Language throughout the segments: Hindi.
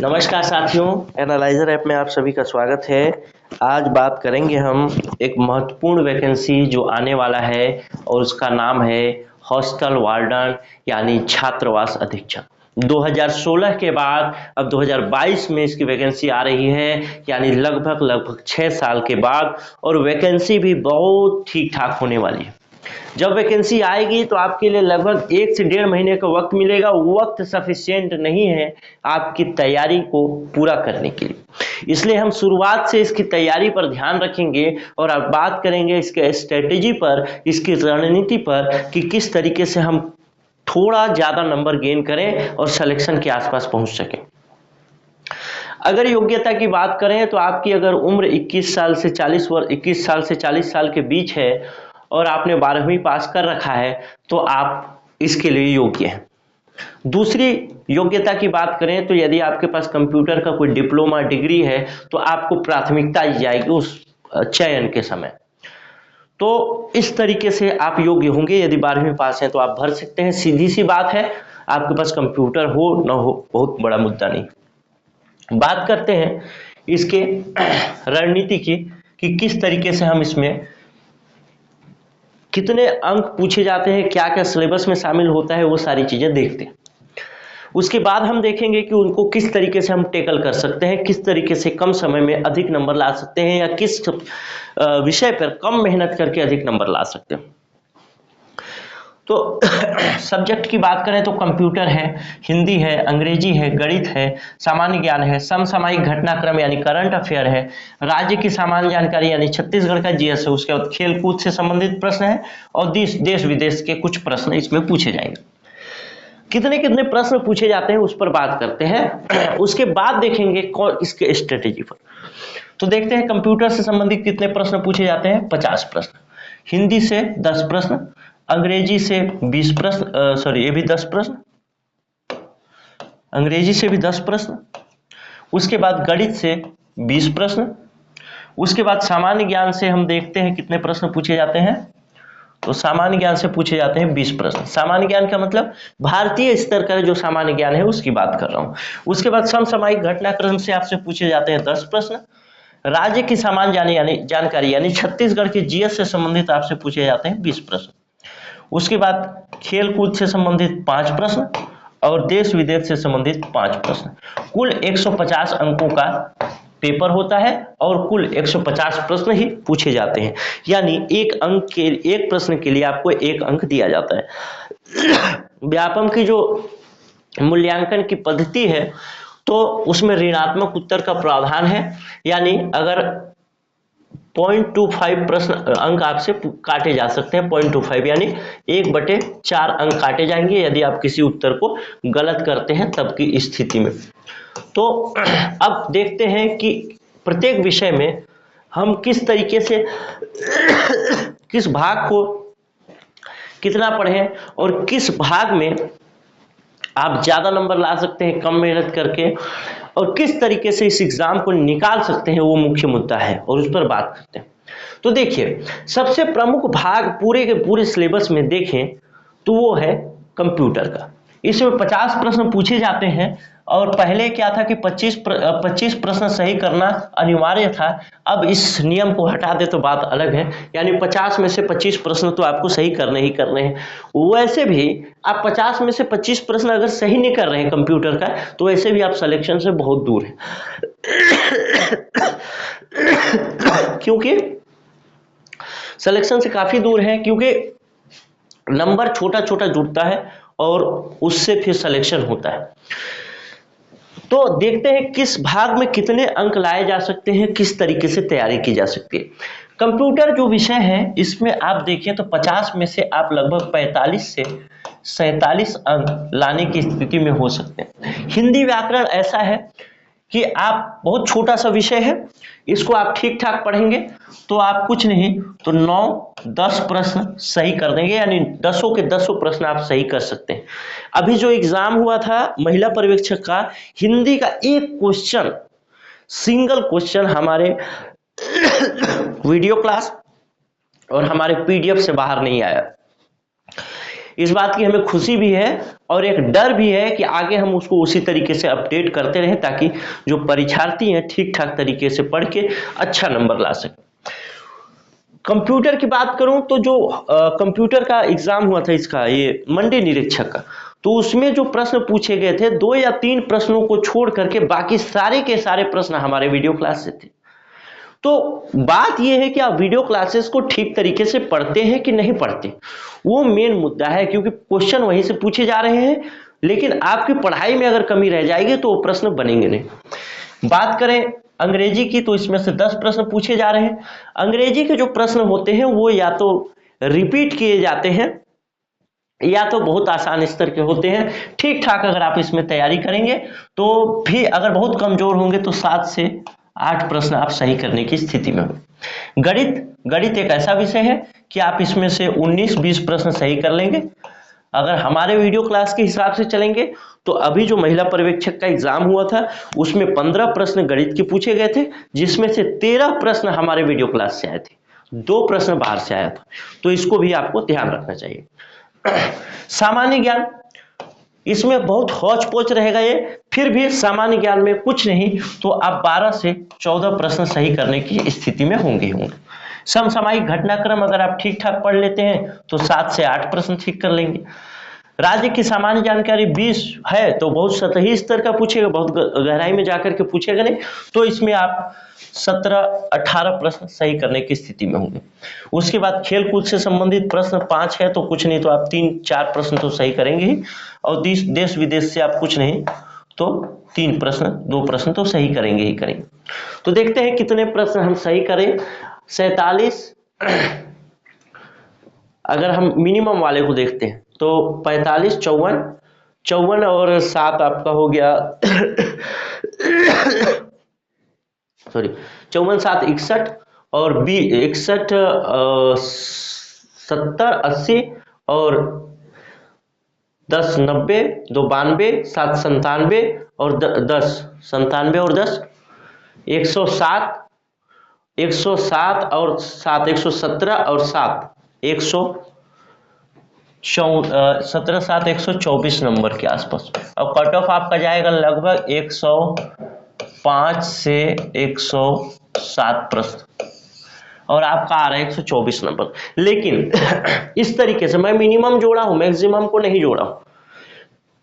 नमस्कार साथियों, एनालाइजर ऐप में आप सभी का स्वागत है। आज बात करेंगे हम एक महत्वपूर्ण वैकेंसी जो आने वाला है और उसका नाम है हॉस्टल वार्डन यानी छात्रावास अधीक्षक। 2016 के बाद अब 2022 में इसकी वैकेंसी आ रही है, यानी लगभग 6 साल के बाद, और वैकेंसी भी बहुत ठीक ठाक होने वाली है। जब वैकेंसी आएगी तो आपके लिए लगभग 1 से 1.5 महीने का वक्त मिलेगा। वक्त सफिशिएंट नहीं है आपकी तैयारी को पूरा करने के लिए, इसलिए हम शुरुआत से इसकी तैयारी पर ध्यान रखेंगे और अब बात करेंगे इसके स्ट्रेटेजी पर, इसकी रणनीति पर कि किस तरीके से हम थोड़ा ज़्यादा नंबर गेन करें और सिलेक्शन के आसपास पहुंच सकें। अगर योग्यता की बात करें तो आपकी अगर उम्र 21 साल से 40 साल के बीच है और आपने 12वीं पास कर रखा है तो आप इसके लिए योग्य हैं। दूसरी योग्यता की बात करें तो यदि आपके पास कंप्यूटर का कोई डिप्लोमा डिग्री है तो आपको प्राथमिकता दी जाएगी उस चयन के समय। तो इस तरीके से आप योग्य होंगे। यदि 12वीं पास हैं तो आप भर सकते हैं, सीधी सी बात है। आपके पास कंप्यूटर हो ना हो बहुत बड़ा मुद्दा नहीं। बात करते हैं इसके रणनीति की कि किस तरीके से हम इसमें कितने अंक पूछे जाते हैं, क्या क्या सिलेबस में शामिल होता है, वो सारी चीजें देखते हैं। उसके बाद हम देखेंगे कि उनको किस तरीके से हम टेकल कर सकते हैं, किस तरीके से कम समय में अधिक नंबर ला सकते हैं या किस विषय पर कम मेहनत करके अधिक नंबर ला सकते हैं। तो सब्जेक्ट की बात करें तो कंप्यूटर है, हिंदी है, अंग्रेजी है, गणित है, सामान्य ज्ञान है, समसामयिक घटनाक्रम यानी करंट अफेयर है, राज्य की सामान्य जानकारी यानी छत्तीसगढ़ का जीएस है, उसके बाद खेल कूद से संबंधित प्रश्न है और देश विदेश के कुछ प्रश्न इसमें पूछे जाएंगे। कितने कितने प्रश्न पूछे जाते हैं उस पर बात करते हैं। उसके बाद देखेंगे इसके स्ट्रेटेजी पर। तो देखते हैं कंप्यूटर से संबंधित कितने प्रश्न पूछे जाते हैं। 50 प्रश्न, हिंदी से 10 प्रश्न, अंग्रेजी से 20 प्रश्न, ये भी 10 प्रश्न, अंग्रेजी से भी 10 प्रश्न। उसके बाद गणित से 20 प्रश्न। उसके बाद सामान्य ज्ञान से हम देखते हैं कितने प्रश्न पूछे जाते हैं। तो सामान्य ज्ञान से पूछे जाते हैं 20 प्रश्न। सामान्य ज्ञान का मतलब भारतीय स्तर का जो सामान्य ज्ञान है उसकी बात कर रहा हूं। उसके बाद समसामयिक घटनाक्रम से आपसे पूछे जाते हैं 10 प्रश्न। राज्य की सामान्य जानकारी यानी छत्तीसगढ़ के जीएस से संबंधित आपसे पूछे जाते हैं 20 प्रश्न। उसके बाद खेल कूद से संबंधित 5 प्रश्न और देश विदेश से संबंधित 5 प्रश्न। कुल 150 अंकों का पेपर होता है और कुल 150 प्रश्न ही पूछे जाते हैं, यानी एक प्रश्न के लिए आपको 1 अंक दिया जाता है। व्यापम की जो मूल्यांकन की पद्धति है तो उसमें ऋणात्मक उत्तर का प्रावधान है, यानी अगर 0.25 प्रश्न अंक आपसे काटे जा सकते हैं। 0.25 यानी 1/4 अंक काटे जाएंगे यदि आप किसी उत्तर को गलत करते हैं तब की स्थिति में। तो अब देखते हैं कि प्रत्येक विषय में हम किस तरीके से किस भाग को कितना पढ़ें और किस भाग में आप ज्यादा नंबर ला सकते हैं कम मेहनत करके, और किस तरीके से इस एग्जाम को निकाल सकते हैं, वो मुख्य मुद्दा है और उस पर बात करते हैं। तो देखिए, सबसे प्रमुख भाग पूरे के पूरे सिलेबस में देखें तो वो है कंप्यूटर का। इसमें 50 प्रश्न पूछे जाते हैं और पहले क्या था कि 25 प्रश्न सही करना अनिवार्य था। अब इस नियम को हटा दे तो बात अलग है, यानी 50 में से 25 प्रश्न तो आपको सही करने ही करने हैं। वैसे भी आप 50 में से 25 प्रश्न अगर सही नहीं कर रहे हैं कंप्यूटर का तो वैसे भी आप सिलेक्शन से बहुत दूर हैं। क्योंकि सिलेक्शन से काफी दूर है, क्योंकि नंबर छोटा छोटा जुड़ता है और उससे फिर सिलेक्शन होता है। तो देखते हैं किस भाग में कितने अंक लाए जा सकते हैं, किस तरीके से तैयारी की जा सकती है। कंप्यूटर जो विषय है इसमें आप देखिए तो 50 में से आप लगभग 45 से 47 अंक लाने की स्थिति में हो सकते हैं। हिंदी व्याकरण ऐसा है कि आप बहुत छोटा सा विषय है, इसको आप ठीक ठाक पढ़ेंगे तो आप कुछ नहीं तो 9-10 प्रश्न सही कर देंगे, यानी 10 के 10 प्रश्न आप सही कर सकते हैं। अभी जो एग्जाम हुआ था महिला पर्यवेक्षक का, हिंदी का एक क्वेश्चन, सिंगल क्वेश्चन हमारे वीडियो क्लास और हमारे पीडीएफ से बाहर नहीं आया। इस बात की हमें खुशी भी है और एक डर भी है कि आगे हम उसको उसी तरीके से अपडेट करते रहें ताकि जो परीक्षार्थी हैं ठीक ठाक तरीके से पढ़ के अच्छा नंबर ला सकें। कंप्यूटर की बात करूं तो जो कंप्यूटर का एग्जाम हुआ था इसका, ये मंडी निरीक्षक का, तो उसमें जो प्रश्न पूछे गए थे 2 या 3 प्रश्नों को छोड़ करके बाकी सारे के सारे प्रश्न हमारे वीडियो क्लास से थे। तो बात यह है कि आप वीडियो क्लासेस को ठीक तरीके से पढ़ते हैं कि नहीं पढ़ते, वो मेन मुद्दा है, क्योंकि क्वेश्चन वहीं से पूछे जा रहे हैं, लेकिन आपकी पढ़ाई में अगर कमी रह जाएगी तो वो प्रश्न बनेंगे नहीं। बात करें अंग्रेजी की तो इसमें से 10 प्रश्न पूछे जा रहे हैं। अंग्रेजी के जो प्रश्न होते हैं वो या तो रिपीट किए जाते हैं या तो बहुत आसान स्तर के होते हैं। ठीक ठाक अगर आप इसमें तैयारी करेंगे तो भी, अगर बहुत कमजोर होंगे तो 7 से 8 प्रश्न आप सही करने की स्थिति में हो। गणित एक ऐसा विषय है कि आप इसमें से 19-20 प्रश्न सही कर लेंगे। अगर हमारे वीडियो क्लास के हिसाब से चलेंगे तो अभी जो महिला पर्यवेक्षक का एग्जाम हुआ था उसमें 15 प्रश्न गणित के पूछे गए थे, जिसमें से 13 प्रश्न हमारे वीडियो क्लास से आए थे, 2 प्रश्न बाहर से आया था, तो इसको भी आपको ध्यान रखना चाहिए। सामान्य ज्ञान, इसमें बहुत हौच पौच रहेगा ये, फिर भी सामान्य ज्ञान में कुछ नहीं तो आप 12 से 14 प्रश्न सही करने की स्थिति में होंगे। समसामयिक घटनाक्रम अगर आप ठीक ठाक पढ़ लेते हैं तो 7 से 8 प्रश्न ठीक कर लेंगे। राज्य की सामान्य जानकारी 20 है तो बहुत सतही स्तर का पूछेगा, बहुत गहराई में जाकर के पूछेगा नहीं, तो इसमें आप 17-18 प्रश्न सही करने की स्थिति में होंगे। उसके बाद खेल कूद से संबंधित प्रश्न 5 है तो कुछ नहीं तो आप 3-4 प्रश्न तो सही करेंगे ही, और देश विदेश से आप कुछ नहीं तो 3 प्रश्न 2 प्रश्न तो सही करेंगे ही करेंगे। तो देखते हैं कितने प्रश्न हम सही करें। 47, अगर हम मिनिमम वाले को देखते हैं तो 45, 54 और 7 आपका हो गया सॉरी 54, 7 61 और 61, 70, 80 और 10 90, 2 92, 7 97 और 10 97 और 10 107, 107 और 7 117 और 7 17 7 124 नंबर के आसपास, और कट ऑफ आपका जाएगा लगभग 105 से 107 प्रश्न, और आपका आ रहा है 124 नंबर। लेकिन इस तरीके से मैं मिनिमम जोड़ा हूं, मैक्सिमम को नहीं जोड़ा हूं,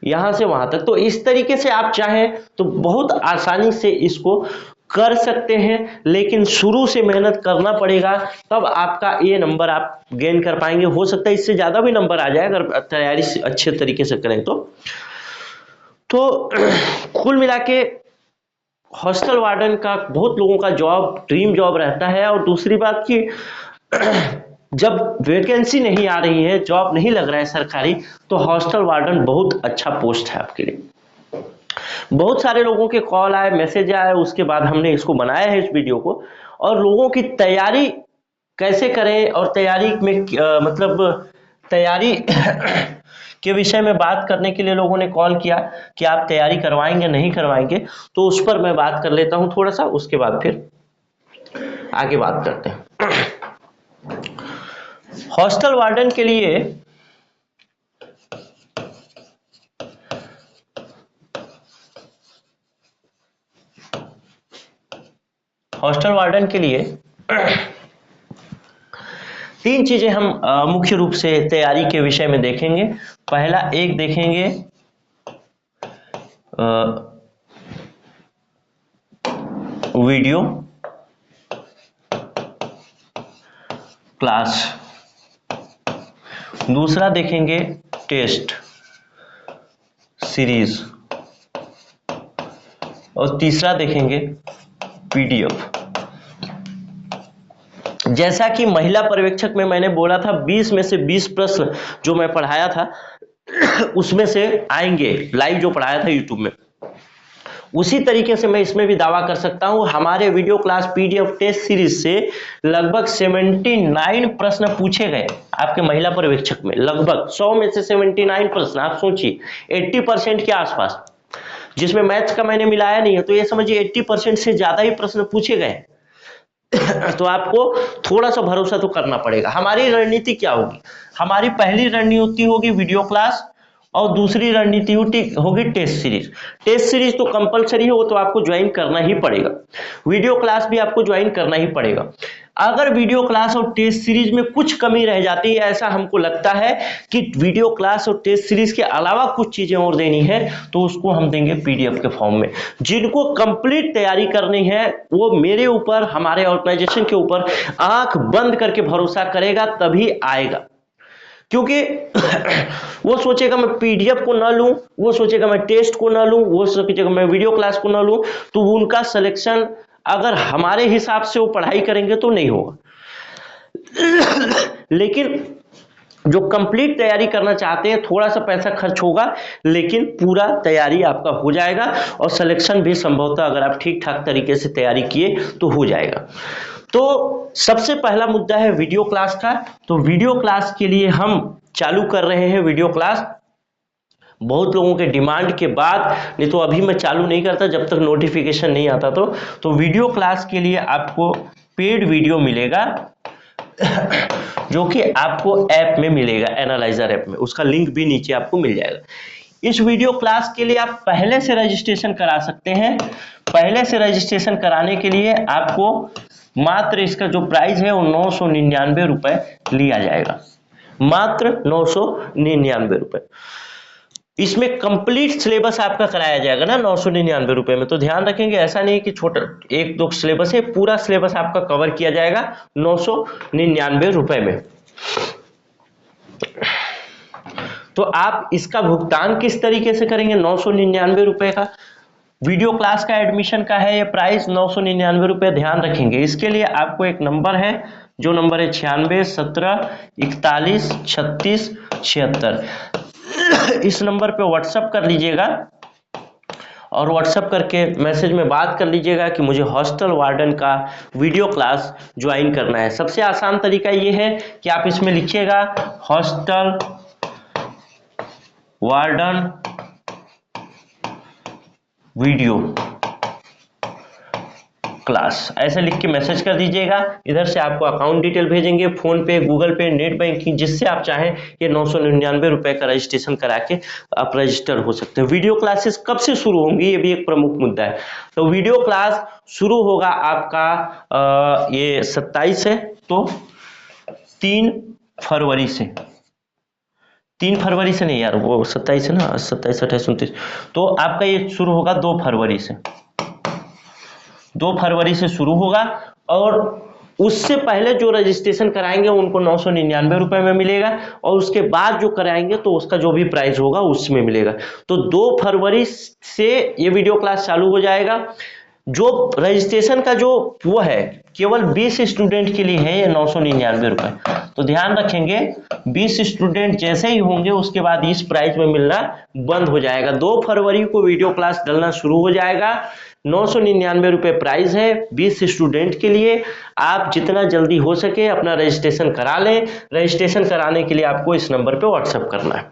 यहां से वहां तक। तो इस तरीके से आप चाहें तो बहुत आसानी से इसको कर सकते हैं, लेकिन शुरू से मेहनत करना पड़ेगा, तब आपका ये नंबर आप गेन कर पाएंगे। हो सकता है इससे ज्यादा भी नंबर आ जाए अगर तैयारी अच्छे तरीके से करें तो कुल मिला के हॉस्टल वार्डन का बहुत लोगों का जॉब ड्रीम जॉब रहता है। और दूसरी बात कि जब वैकेंसी नहीं आ रही है, जॉब नहीं लग रहा है सरकारी, तो हॉस्टल वार्डन बहुत अच्छा पोस्ट है आपके लिए। बहुत सारे लोगों के कॉल आए, मैसेज आए, उसके बाद हमने इसको बनाया है इस वीडियो को। और लोगों की तैयारी कैसे करें और तैयारी में मतलब तैयारी के विषय में बात करने के लिए लोगों ने कॉल किया कि आप तैयारी करवाएंगे नहीं करवाएंगे, तो उस पर मैं बात कर लेता हूं थोड़ा सा, उसके बाद फिर आगे बात करते हैं। हॉस्टल वार्डन के लिए तीन चीजें हम मुख्य रूप से तैयारी के विषय में देखेंगे। पहला एक देखेंगे वीडियो क्लास, दूसरा देखेंगे टेस्ट सीरीज, और तीसरा देखेंगे पीडीएफ। जैसा कि महिला पर्यवेक्षक में मैंने बोला था 20 में से 20 प्रश्न जो मैं पढ़ाया था उसमें से आएंगे, लाइव जो पढ़ाया था यूट्यूब में, उसी तरीके से मैं इसमें भी दावा कर सकता हूं। हमारे video class PDF test series से लगभग 79 प्रश्न पूछे गए आपके महिला पर्यवेक्षक में, लगभग 100 में से 79 प्रश्न, आप सोचिए 80% के आसपास, जिसमें मैथ्स का मैंने मिलाया नहीं है, तो ये समझिए 80% से ज्यादा ही प्रश्न पूछे गए। तो आपको थोड़ा सा भरोसा तो करना पड़ेगा। हमारी रणनीति क्या होगी? हमारी पहली रणनीति होगी वीडियो क्लास और दूसरी रणनीति होगी टेस्ट सीरीज। टेस्ट सीरीज तो कंपलसरी है, वो तो आपको ज्वाइन करना ही पड़ेगा। वीडियो क्लास भी आपको ज्वाइन करना ही पड़ेगा। अगर वीडियो क्लास और टेस्ट सीरीज में कुछ कमी रह जाती है, ऐसा हमको लगता है कि वीडियो क्लास और टेस्ट सीरीज के अलावा कुछ चीजें और देनी है, तो उसको हम देंगे पीडीएफ के फॉर्म में। जिनको कंप्लीट तैयारी करनी है वो मेरे ऊपर, हमारे ऑर्गेनाइजेशन के ऊपर आंख बंद करके भरोसा करेगा तभी आएगा। क्योंकि वो सोचेगा मैं पीडीएफ को ना लूं, वो सोचेगा मैं टेस्ट को ना लूं, वो सोचेगा मैं वीडियो क्लास को ना लूं, तो उनका सिलेक्शन अगर हमारे हिसाब से वो पढ़ाई करेंगे तो नहीं होगा। लेकिन जो कंप्लीट तैयारी करना चाहते हैं, थोड़ा सा पैसा खर्च होगा लेकिन पूरा तैयारी आपका हो जाएगा और सिलेक्शन भी संभवतः अगर आप ठीक ठाक तरीके से तैयारी किए तो हो जाएगा। तो सबसे पहला मुद्दा है वीडियो क्लास का। तो वीडियो क्लास के लिए हम चालू कर रहे हैं वीडियो क्लास, बहुत लोगों के डिमांड के बाद, नहीं तो अभी मैं चालू नहीं करता जब तक नोटिफिकेशन नहीं आता। तो वीडियो क्लास के लिए आपको पेड वीडियो मिलेगा जो कि आपको ऐप में मिलेगा, एनालाइजर ऐप में, उसका लिंक भी नीचे आपको मिल जाएगा। इस वीडियो क्लास के लिए आप पहले से रजिस्ट्रेशन करा सकते हैं। पहले से रजिस्ट्रेशन कराने के लिए आपको मात्र इसका जो प्राइस है वो 999 रुपए लिया जाएगा, मात्र 999 रुपए। इसमें कंप्लीट सिलेबस आपका कराया जाएगा ना 999 रुपए में। तो ध्यान रखेंगे, ऐसा नहीं कि छोटा एक दो सिलेबस है, पूरा सिलेबस आपका कवर किया जाएगा 999 रुपए में। तो आप इसका भुगतान किस तरीके से करेंगे? 999 रुपए का वीडियो क्लास का एडमिशन का है ये प्राइस 999 रुपए। ध्यान रखेंगे, इसके लिए आपको एक नंबर है, जो नंबर है 96 17 41 36 76। इस नंबर पे व्हाट्सएप कर लीजिएगा और व्हाट्सएप करके मैसेज में बात कर लीजिएगा कि मुझे हॉस्टल वार्डन का वीडियो क्लास ज्वाइन करना है। सबसे आसान तरीका ये है कि आप इसमें लिखिएगा हॉस्टल वार्डन वीडियो क्लास, ऐसे लिख के मैसेज कर दीजिएगा। इधर से आपको अकाउंट डिटेल भेजेंगे, फोन पे, गूगल पे, नेट बैंकिंग, जिससे आप चाहें ये 999 रुपए का रजिस्ट्रेशन करा के आप रजिस्टर हो सकते हैं। वीडियो क्लासेस कब से शुरू होंगी ये भी एक प्रमुख मुद्दा है। तो वीडियो क्लास शुरू होगा आपका ये 27 है, तो 3 फरवरी से, 3 फरवरी से नहीं यार, वो 27 है ना, 27 28 29, तो आपका ये शुरू होगा 2 फरवरी से। 2 फरवरी से शुरू होगा और उससे पहले जो रजिस्ट्रेशन कराएंगे उनको 999 रुपए में मिलेगा और उसके बाद जो कराएंगे तो उसका जो भी प्राइस होगा उसमें मिलेगा। तो 2 फरवरी से ये वीडियो क्लास चालू हो जाएगा। जो रजिस्ट्रेशन का जो वो है केवल 20 स्टूडेंट के लिए है ये 999 रुपए। तो ध्यान रखेंगे 20 स्टूडेंट जैसे ही होंगे उसके बाद इस प्राइस में मिलना बंद हो जाएगा। 2 फरवरी को वीडियो क्लास डलना शुरू हो जाएगा। 999 रुपए प्राइस है 20 स्टूडेंट के लिए। आप जितना जल्दी हो सके अपना रजिस्ट्रेशन करा लें। रजिस्ट्रेशन कराने के लिए आपको इस नंबर पे व्हाट्सएप करना है।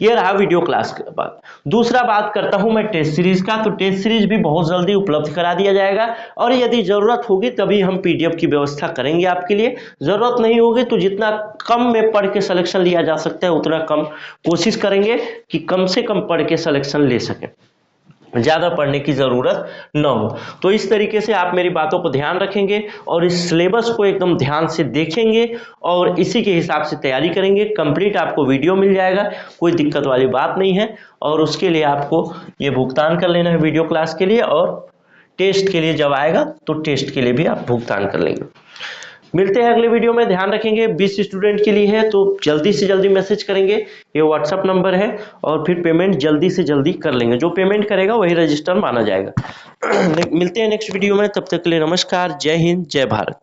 ये रहा वीडियो क्लास के बाद। दूसरा बात करता हूं मैं टेस्ट सीरीज का। तो टेस्ट सीरीज भी बहुत जल्दी उपलब्ध करा दिया जाएगा और यदि जरूरत होगी तभी हम पीडीएफ की व्यवस्था करेंगे आपके लिए। जरूरत नहीं होगी तो जितना कम में पढ़ के सिलेक्शन लिया जा सकता है उतना कम कोशिश करेंगे कि कम से कम पढ़ के सिलेक्शन ले सकें, ज्यादा पढ़ने की जरूरत न हो। तो इस तरीके से आप मेरी बातों पर ध्यान रखेंगे और इस सिलेबस को एकदम ध्यान से देखेंगे और इसी के हिसाब से तैयारी करेंगे। कंप्लीट आपको वीडियो मिल जाएगा, कोई दिक्कत वाली बात नहीं है। और उसके लिए आपको ये भुगतान कर लेना है वीडियो क्लास के लिए, और टेस्ट के लिए जब आएगा तो टेस्ट के लिए भी आप भुगतान कर लेंगे। मिलते हैं अगले वीडियो में। ध्यान रखेंगे 20 स्टूडेंट के लिए है तो जल्दी से जल्दी मैसेज करेंगे, ये व्हाट्सएप नंबर है, और फिर पेमेंट जल्दी से जल्दी कर लेंगे। जो पेमेंट करेगा वही रजिस्टर माना जाएगा। मिलते हैं नेक्स्ट वीडियो में, तब तक के लिए नमस्कार, जय हिंद, जय भारत।